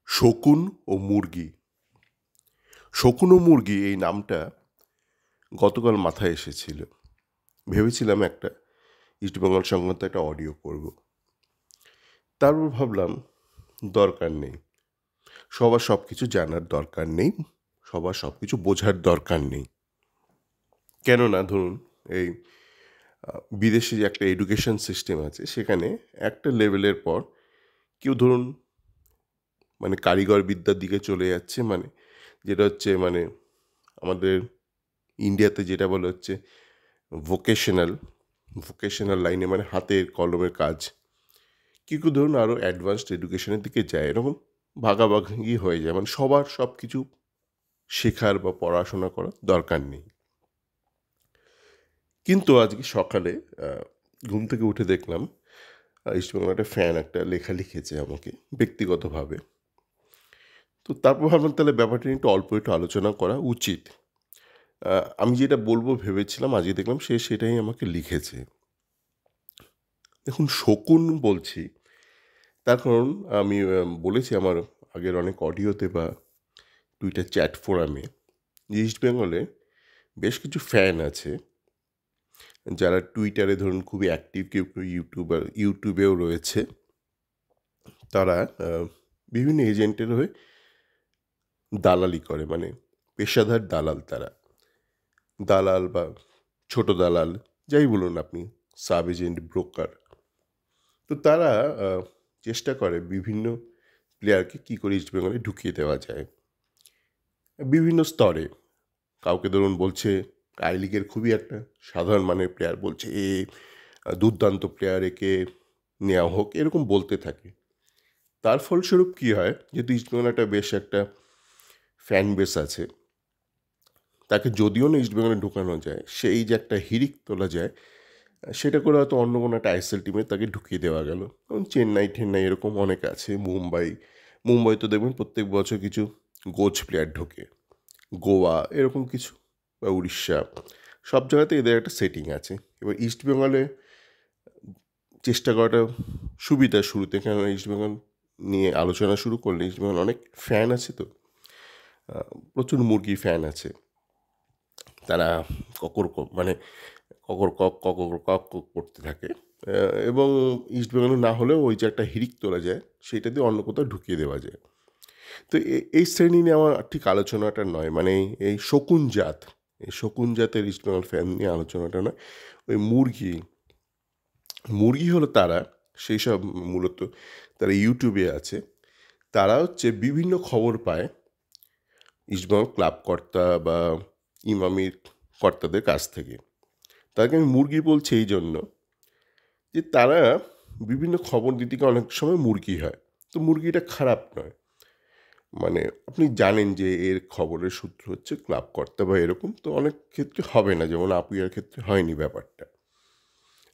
শকুন ও মুরগি। শকুন ও মুরগি এই নামটা গতকাল মাথায় এসেছিল। ভেবেছিলাম একটা ইস্টবেঙ্গল সংক্রান্ত একটা অডিও করব। তারপর ভাবলাম দরকার নেই, সবার সব কিছু জানার দরকার নেই, সবার সব কিছু বোঝার দরকার নেই। কেননা ধরুন এই বিদেশে যে একটা এডুকেশন সিস্টেম আছে সেখানে একটা লেভেলের পর কেউ ধরুন কারিগর বিদ্যার দিকে চলে যাচ্ছে, যেটা হচ্ছে আমাদের ইন্ডিয়াতে যেটা বলা হচ্ছে ভোকেশনাল ভোকেশনাল লাইনে, হাতের কলমের কাজ। কেউ কেউ ধরুন আরও অ্যাডভান্সড এডুকেশনের দিকে যায়, এরকম ভাগাভাগি হয়ে যায়, সবার সব কিছু শেখার বা পড়াশোনা করার দরকার নেই। কিন্তু আজকে সকালে ঘুম থেকে উঠে দেখলাম ইস্টবেঙ্গল একটা ফ্যান একটা লেখা লিখেছে আমাকে ব্যক্তিগতভাবে। তো তারপর ভাবলাম তাহলে ব্যাপারটা নিয়ে একটু আলোচনা করা উচিত। আমি যেটা বলবো ভেবেছিলাম, আজকে দেখলাম সে সেটাই আমাকে লিখেছে। দেখুন, শকুন বলছি তার কারণ আমি বলেছি আমার আগের অনেক অডিওতে বা টুইটার চ্যাট ফোরামে যে ইস্টবেঙ্গলে বেশ কিছু ফ্যান আছে যারা টুইটারে ধরুন খুবই অ্যাক্টিভ, কেউ কেউ ইউটিউবেও রয়েছে। তারা বিভিন্ন এজেন্টের হয়ে দালালি করে, পেশাদার দালাল তারা। দালাল বা ছোট দালাল যাই বলুন আপনি, সাব এজেন্ট, ব্রোকার। তো তারা চেষ্টা করে বিভিন্ন প্লেয়ারকে কী করে ইস্টবেঙ্গলে ঢুকিয়ে দেওয়া যায় বিভিন্ন স্তরে। কাউকে ধরুন বলছে আই লিগের খুবই একটা সাধারণ মানের প্লেয়ার, বলছে দুর্দান্ত প্লেয়ার, একে নেওয়া হোক, এরকম বলতে থাকে। তার ফলস্বরূপ কী হয়, যেহেতু ইস্টবেঙ্গল বেশ একটা ফ্যান বেস আছে, তাকে যদিও না ইস্টবেঙ্গলে ঢুকানো যায়, সেই যে একটা হিড়িক তোলা যায়, সেটা করে হয়তো অন্য কোনো একটা আইএসএল টিমে তাকে ঢুকিয়ে দেওয়া গেল। যেমন চেন্নাই এরকম অনেক আছে, মুম্বাই তো দেখবেন প্রত্যেক বছর কিছু গোছ প্লেয়ার ঢোকে, গোয়া এরকম কিছু, বা উড়িষ্যা, সব জায়গাতে এদের একটা সেটিং আছে। এবার ইস্টবেঙ্গলে চেষ্টা করাটা সুবিধা শুরুতে, কেননা ইস্টবেঙ্গল নিয়ে আলোচনা শুরু করলে ইস্টবেঙ্গল অনেক ফ্যান আছে, তো প্রচুর মুরগি ফ্যান আছে। তারা ককর করতে থাকে, এবং ইস্টবেঙ্গল না হলেও ওই যে একটা হিড়িক তোলা যায়, সেটা দিয়ে অন্য কোথাও ঢুকিয়ে দেওয়া যায়। তো এই শ্রেণী নিয়ে আমার ঠিক আলোচনাটা নয়, এই শকুন জাতের ইস্টবেঙ্গল ফ্যান নিয়ে আলোচনাটা নয়। ওই মুরগি হলো তারা, সেই সব মূলত তারা ইউটিউবে আছে। তারা হচ্ছে বিভিন্ন খবর পায় ইস্টবেঙ্গল ক্লাব কর্তা বা ইমামির কর্তাদের কাছ থেকে। তাকে আমি মুরগি বলছি এই জন্য যে তারা বিভিন্ন খবর দিতে গিয়ে অনেক সময় মুরগি হয়। তো মুরগিটা খারাপ নয়, আপনি জানেন যে এর খবরের সূত্র হচ্ছে ক্লাব কর্তা বা এরকম, তো অনেক ক্ষেত্রে হবে না, যেমন আপুইয়ার ক্ষেত্রে হয়নি ব্যাপারটা,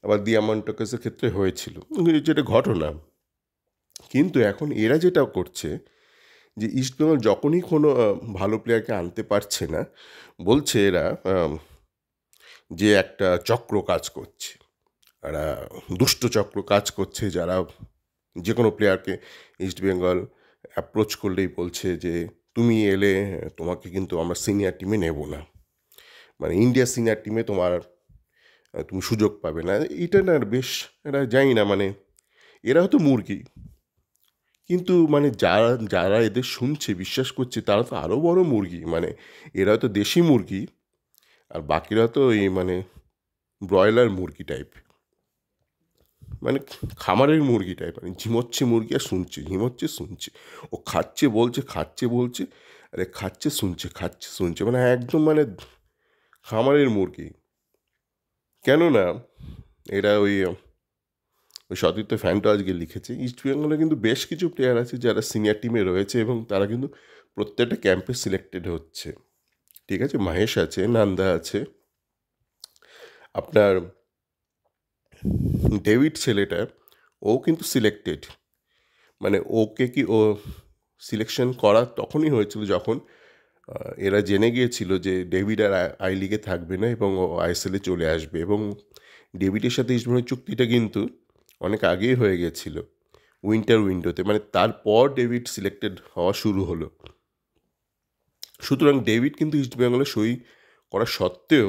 আবার দিয়ামন্টকেসের ক্ষেত্রে হয়েছিল, যেটা ঘটনা। কিন্তু এখন এরা যেটা করছে যে ইস্টবেঙ্গল যখনই কোনো ভালো প্লেয়ারকে আনতে পারছে না, বলছে এরা যে একটা চক্র কাজ করছে, এরা দুষ্ট চক্র কাজ করছে, যারা যে কোনো প্লেয়ারকে ইস্টবেঙ্গল অ্যাপ্রোচ করলেই বলছে যে তুমি এলে তোমাকে কিন্তু আমরা সিনিয়র টিমে নেব না, ইন্ডিয়া সিনিয়র টিমে তুমি সুযোগ পাবে না। এটা না বেশ, এরা জানি না, এরা হয়তো মুরগি, কিন্তু যারা যারা এদের শুনছে, বিশ্বাস করছে, তারা তো আরও বড় মুরগি। এরা হয়তো দেশি মুরগি, আর বাকিরা তো এই ব্রয়লার মুরগি টাইপ, খামারের মুরগি টাইপ, ঝিমোচ্ছে মুরগি আর শুনছে, ঝিমোচ্ছে শুনছে, ও খাচ্ছে বলছে, আরে খাচ্ছে শুনছে, একদম খামারের মুরগি। কেননা এরা ওই সতীর্থ ফ্যানটা আজকে লিখেছে, ইস্টবেঙ্গলে কিন্তু বেশ কিছু প্লেয়ার আছে যারা সিনিয়র টিমে রয়েছে, এবং তারা কিন্তু প্রত্যেকটা ক্যাম্পে সিলেক্টেড হচ্ছে। ঠিক আছে, মহেশ আছে, নান্দা আছে, আপনার ডেভিড ছেলেটা, ও কিন্তু সিলেক্টেড। ওকে ও সিলেকশন করা তখনই হয়েছিল যখন এরা জেনে গিয়েছিল যে ডেভিড আর আই লিগে থাকবে না এবং ও আইএসএলে চলে আসবে, এবং ডেভিডের সাথে ইস্টবেঙ্গলের চুক্তিটা কিন্তু অনেক আগেই হয়ে গেছিল। উইন্টার উইন্ডোতে, মানে তারপর ডেভিড সিলেক্টেড হওয়া শুরু হলো। সুতরাং ডেভিড কিন্তু ইস্টবেঙ্গলে সই করা সত্ত্বেও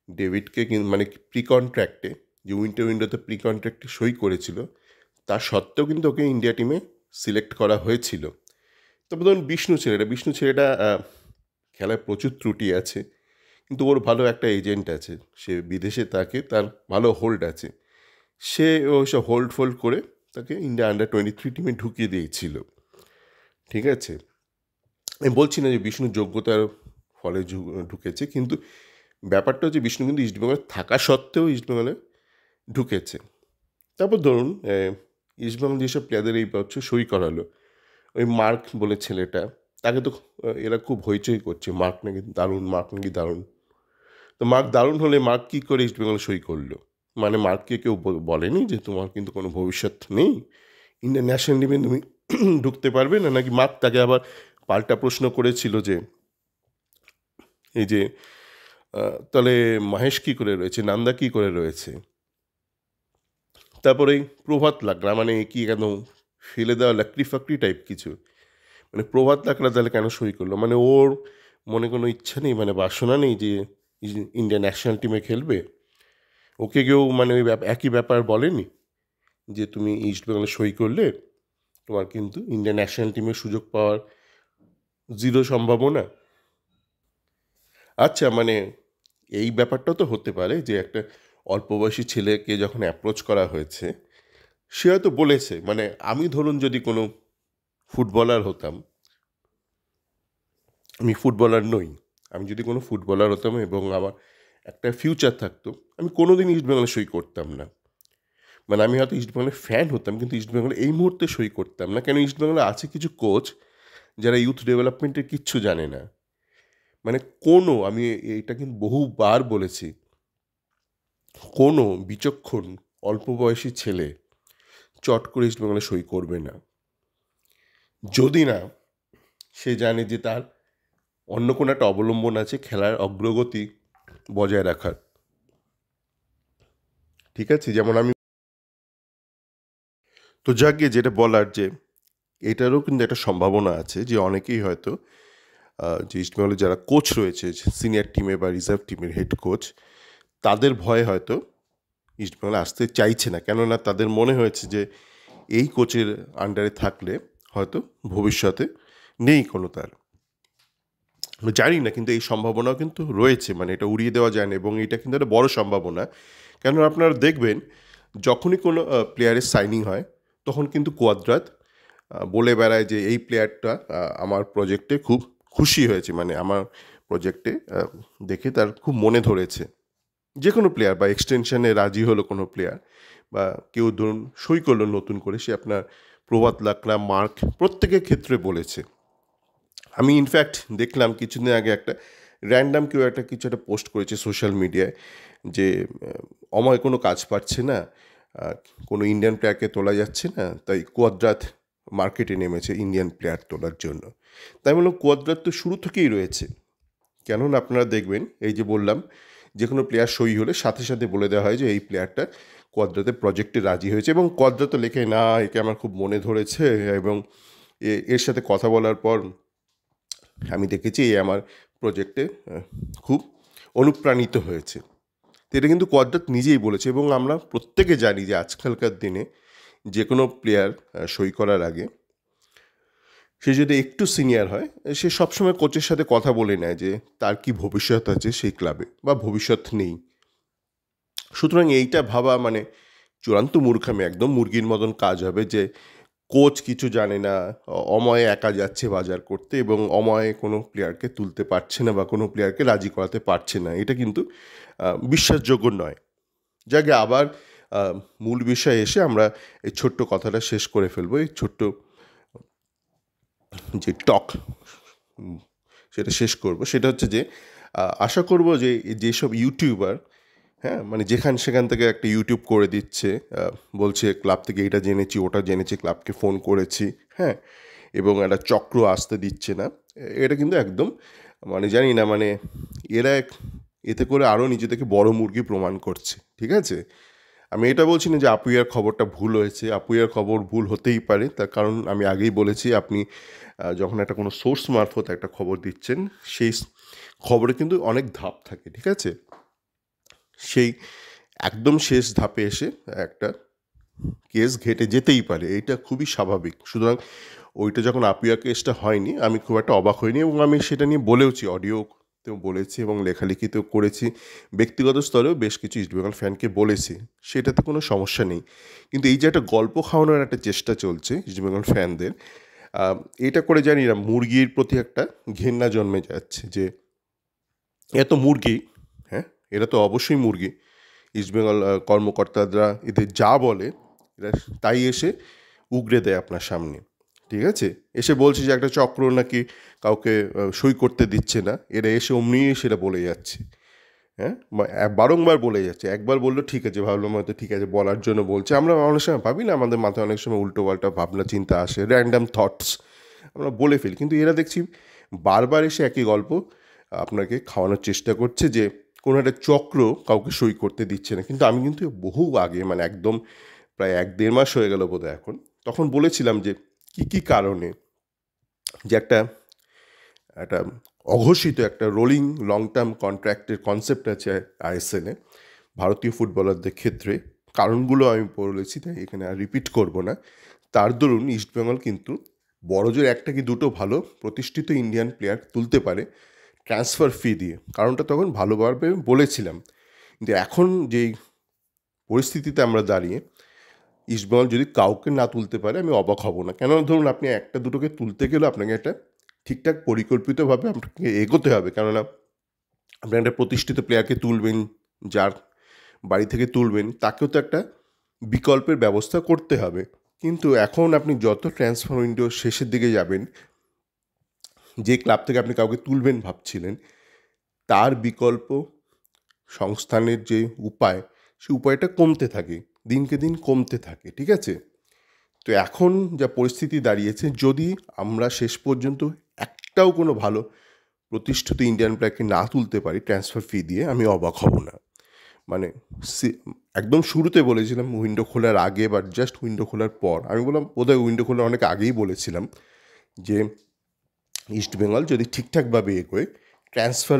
ডেভিডকে মানে প্রি কন্ট্রাক্টে, যে উইন্টার উইন্ডোতে প্রি কন্ট্রাক্টে সই করেছিল, তা সত্ত্বেও কিন্তু ওকে ইন্ডিয়া টিমে সিলেক্ট করা হয়েছিল। তবে ধরুন বিষ্ণু ছেলেটা খেলায় প্রচুর ত্রুটি আছে, কিন্তু ওর ভালো একটা এজেন্ট আছে, সে বিদেশে তাকে, তার ভালো হোল্ড আছে, সে ওইসব হোল্ড ফোল্ড করে তাকে ইন্ডিয়া আন্ডার-23 টিমে ঢুকিয়ে দিয়েছিল। ঠিক আছে, আমি বলছি না যে বিষ্ণু যোগ্যতার ফলে ঢুকেছে, কিন্তু ব্যাপারটা হচ্ছে বিষ্ণু কিন্তু ইস্টবেঙ্গলে থাকা সত্ত্বেও ইস্টবেঙ্গলে ঢুকেছে। তারপর ধরুন ইস্টবেঙ্গল যেসব প্লেয়ারদের এই বছর সই করালো, ওই মার্ক বলে ছেলেটা, তাকে তো এরা খুব হইচই করছে, মার্ক নাকি দারুণ। তো মার্ক দারুণ হলে মার্ক কী করে ইস্টবেঙ্গলে সই করলো? মানে মার্ককে কেউ বলেনি যে তোমার কিন্তু কোনো ভবিষ্যৎ নেই, ইন্ডিয়ান ন্যাশনাল টিমে তুমি ঢুকতে পারবে না? নাকি মার্ক তাকে আবার পাল্টা প্রশ্ন করেছিল যে এই যে তাহলে মহেশ কী করে রয়েছে, নান্দা কী করে রয়েছে? তারপরে এই প্রভাত লাকড়া, মানে কি একদম ফেলে দেওয়া লাকড়ি ফাকড়ি টাইপ কিছু, মানে প্রভাত লাকড়া তাহলে কেন সই করলো? মানে ওর মনে কোনো ইচ্ছা নেই, মানে বাসনা নেই যে ইন্ডিয়ান ন্যাশনাল টিমে খেলবে? ওকে কেউ মানে ওই একই ব্যাপার বলেনি যে তুমি ইস্টবেঙ্গলে সই করলে তোমার কিন্তু ইন্ডিয়ান ন্যাশনাল টিমের সুযোগ পাওয়ার 0 সম্ভাবনা? আচ্ছা, মানে এই ব্যাপারটাও তো হতে পারে যে একটা অল্প বয়সী ছেলেকে যখন অ্যাপ্রোচ করা হয়েছে, সে হয়তো বলেছে, মানে আমি ধরুন যদি কোনো ফুটবলার হতাম, আমি ফুটবলার নই, আমি যদি কোনো ফুটবলার হতাম এবং আমার একটা ফিউচার থাকতো, আমি কোনো দিন ইস্টবেঙ্গলে সই করতাম না। মানে আমি হয়তো ইস্টবেঙ্গলের ফ্যান হতাম, কিন্তু ইস্টবেঙ্গলে এই মুহূর্তে সই করতাম না। কেন? ইস্টবেঙ্গলে আছে কিছু কোচ যারা ইউথ ডেভেলপমেন্টের কিচ্ছু জানে না। মানে আমি এটা কিন্তু বহুবার বলেছি, কোনো বিচক্ষণ অল্প বয়সী ছেলে চট করে ইস্টবেঙ্গলে সই করবে না, যদি না সে জানে যে তার অন্য কোনো একটা অবলম্বন আছে খেলার অগ্রগতি বজায় রাখার। ঠিক আছে, যেমন আমি তো যাকে যেটা বলার যে এটারও কিন্তু একটা সম্ভাবনা আছে যে অনেকেই হয়তো যে ইস্টবেঙ্গলে যারা কোচ রয়েছে, সিনিয়র টিমে বা রিজার্ভ টিমের হেড কোচ, তাদের ভয়ে হয়তো ইস্টবেঙ্গলে আসতে চাইছে না, কেননা তাদের মনে হয়েছে যে এই কোচের আন্ডারে থাকলে হয়তো ভবিষ্যতে নেই কোনো তার, জানি না, কিন্তু এই সম্ভাবনাও কিন্তু রয়েছে, মানে এটা উড়িয়ে দেওয়া যায় না, এবং এটা কিন্তু একটা বড় সম্ভাবনা। কেননা আপনারা দেখবেন যখনই কোনো প্লেয়ারের সাইনিং হয়, তখন কিন্তু কোয়াদ্রাত বলে বেড়ায় যে এই প্লেয়ারটা আমার প্রজেক্টে খুব খুশি হয়েছে, মানে আমার প্রজেক্টে দেখে তার খুব মনে ধরেছে। যে কোনো প্লেয়ার বা এক্সটেনশনে রাজি হলো কোনো প্লেয়ার, বা কেউ ধরুন সই করলো নতুন করে, সে আপনার প্রভাত লাকড়া, মার্ক, প্রত্যেকের ক্ষেত্রে বলেছে। আমি ইনফ্যাক্ট দেখলাম কিছুদিন আগে একটা র্যান্ডাম কেউ কিছু একটা পোস্ট করেছে সোশ্যাল মিডিয়ায় যে অময় কোনো কাজ পাচ্ছে না, কোনো ইন্ডিয়ান প্লেয়ারকে তোলা যাচ্ছে না, তাই কোয়াদ্রাত মার্কেটে নেমেছে ইন্ডিয়ান প্লেয়ার তোলার জন্য। তাই বললাম কোয়াদ্রাত তো শুরু থেকেই রয়েছে, কেননা আপনারা দেখবেন এই যে বললাম যে কোনো প্লেয়ার সই হলে সাথে সাথে বলে দেওয়া হয় যে এই প্লেয়ারটা কোয়াদ্রাতে প্রজেক্টে রাজি হয়েছে, এবং কোয়াদ্রাত লেখে না একে আমার খুব মনে ধরেছে, এবং এর সাথে কথা বলার পর আমি দেখেছি এ আমার প্রজেক্টে খুব অনুপ্রাণিত হয়েছে। তো এটা কিন্তু কোয়াদ্রাত নিজেই বলেছে, এবং আমরা প্রত্যেকে জানি যে আজকালকার দিনে যে কোনো প্লেয়ার সই করার আগে সে যদি একটু সিনিয়র হয়, সে সবসময় কোচের সাথে কথা বলে নেয় যে তার কি ভবিষ্যৎ আছে সেই ক্লাবে বা ভবিষ্যৎ নেই। সুতরাং এইটা ভাবা মানে চূড়ান্ত মূর্খামি, একদম মুরগির মতন কাজ হবে যে কোচ কিছু জানে না, অময়ে একা যাচ্ছে বাজার করতে এবং অময়ে কোনো প্লেয়ারকে তুলতে পারছে না বা কোনো প্লেয়ারকে রাজি করাতে পারছে না। এটা কিন্তু বিশ্বাসযোগ্য নয়। যাকে আবার মূল বিষয়ে এসে আমরা এই ছোট্ট কথাটা শেষ করে ফেলবো, এই ছোট্ট যে টক সেটা শেষ করব। সেটা হচ্ছে যে আশা করব যে যেসব ইউটিউবার, হ্যাঁ, মানে সেখান থেকে একটা ইউটিউব করে দিচ্ছে, বলছে ক্লাব থেকে এটা জেনেছি ওটা জেনেছি, ক্লাবকে ফোন করেছি, হ্যাঁ, এবং একটা চক্র আসতে দিচ্ছে না, এটা কিন্তু একদম মানে জানি না, মানে এরা এতে করে আরও নিজেদেরকে বড় মুরগি প্রমাণ করছে। ঠিক আছে, আমি এটা বলছি না যে আপুইয়ার খবরটা ভুল হয়েছে, আপুইয়ার খবর ভুল হতেই পারে। তার কারণ আমি আগেই বলেছি আপনি যখন একটা কোনো সোর্স মারফত একটা খবর দিচ্ছেন, সেই খবরে কিন্তু অনেক ধাপ থাকে, ঠিক আছে? সেই একদম শেষ ধাপে এসে একটা কেস ঘেঁটে যেতেই পারে, এইটা খুবই স্বাভাবিক। সুতরাং ওইটা যখন আপুইয়া কেসটা হয়নি, আমি খুব একটা অবাক হইনি এবং আমি সেটা নিয়ে বলেওছি, অডিওতেও বলেছি এবং লেখালেখিতেও করেছি। ব্যক্তিগত স্তরেও বেশ কিছু ইস্টবেঙ্গল ফ্যানকে বলেছি, সেটাতে কোনো সমস্যা নেই। কিন্তু এই যে একটা গল্প খাওয়ানোর একটা চেষ্টা চলছে ইস্টবেঙ্গল ফ্যানদের, এটা করে জানি না মুরগির প্রতি একটা ঘেন্না জন্মে যাচ্ছে যে এত মুরগি, হ্যাঁ, এরা তো অবশ্যই মুরগি। ইস্টবেঙ্গল কর্মকর্তারা এদের যা বলে এরা তাই এসে উগরে দেয় আপনার সামনে, ঠিক আছে? এসে বলছে যে একটা চক্র নাকি কাউকে সই করতে দিচ্ছে না, এরা এসে অমনি সেটা বলে যাচ্ছে, হ্যাঁ, বারংবার বলে যাচ্ছে। একবার বললো ঠিক আছে, ভাবলাম হয়তো ঠিক আছে বলার জন্য বলছে। আমরা অনেক সময় ভাবি না, আমাদের মাথায় অনেক সময় উল্টো পাল্টা ভাবনা চিন্তা আসে, র্যান্ডাম থটস আমরা বলে ফেলি। কিন্তু এরা দেখছি বারবার এসে একই গল্প আপনাকে খাওয়ানোর চেষ্টা করছে যে কোনো একটা চক্র কাউকে সই করতে দিচ্ছে না। কিন্তু আমি কিন্তু বহু আগে, মানে একদম প্রায় 1-1.5 মাস হয়ে গেল বোধহয় এখন, তখন বলেছিলাম যে কী কারণে যে একটা একটা অঘোষিত একটা রোলিং লং টার্ম কন্ট্রাক্টের কনসেপ্ট আছে আইএসএলে ভারতীয় ফুটবলারদের ক্ষেত্রে। কারণগুলো আমি বলেছি, তাই এখানে আর রিপিট করব না। তার দরুন ইস্টবেঙ্গল কিন্তু বড়জোর একটা কি দুটো ভালো প্রতিষ্ঠিত ইন্ডিয়ান প্লেয়ার তুলতে পারে ট্রান্সফার ফি দিয়ে। কারণটা তখন ভালোভাবে বলেছিলাম। কিন্তু এখন যেই পরিস্থিতিতে আমরা দাঁড়িয়ে, ইস্টবেঙ্গল যদি কাউকে না তুলতে পারে আমি অবাক হব না। কেন, ধরুন আপনি একটা দুটোকে তুলতে গেলে আপনাকে একটা ঠিকঠাক পরিকল্পিতভাবে আপনাকে এগোতে হবে। কেননা আপনি একটা প্রতিষ্ঠিত প্লেয়ারকে তুলবেন, যার বাড়ি থেকে তুলবেন, তাকেও তো একটা বিকল্পের ব্যবস্থা করতে হবে। কিন্তু এখন আপনি যত ট্রান্সফার উইন্ডো শেষের দিকে যাবেন, যে ক্লাব থেকে আপনি কাউকে তুলবেন ভাবছিলেন, তার বিকল্প সংস্থানের যে উপায়, সেই উপায়টা কমতে থাকে, দিনকে দিন কমতে থাকে, ঠিক আছে? তো এখন যা পরিস্থিতি দাঁড়িয়েছে, যদি আমরা শেষ পর্যন্ত একটাও কোনো ভালো প্রতিষ্ঠিত ইন্ডিয়ান প্লেয়ারকে না তুলতে পারি ট্রান্সফার ফি দিয়ে, আমি অবাক হব না। মানে একদম শুরুতে বলেছিলাম উইন্ডো খোলার আগে বা জাস্ট উইন্ডো খোলার পর, আমি বললাম বোধহয় উইন্ডো খোলার অনেক আগেই বলেছিলাম যে ইস্টবেঙ্গল যদি ঠিকঠাকভাবে এগোয় ট্রান্সফার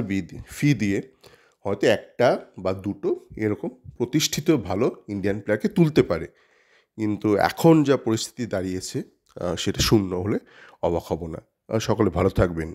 ফি দিয়ে হয়তো একটা বা দুটো এরকম প্রতিষ্ঠিত ভালো ইন্ডিয়ান প্লেয়ারকে তুলতে পারে। কিন্তু এখন যা পরিস্থিতি দাঁড়িয়েছে সেটা শূন্য হলে অবাক হব না। সকলে ভালো থাকবেন।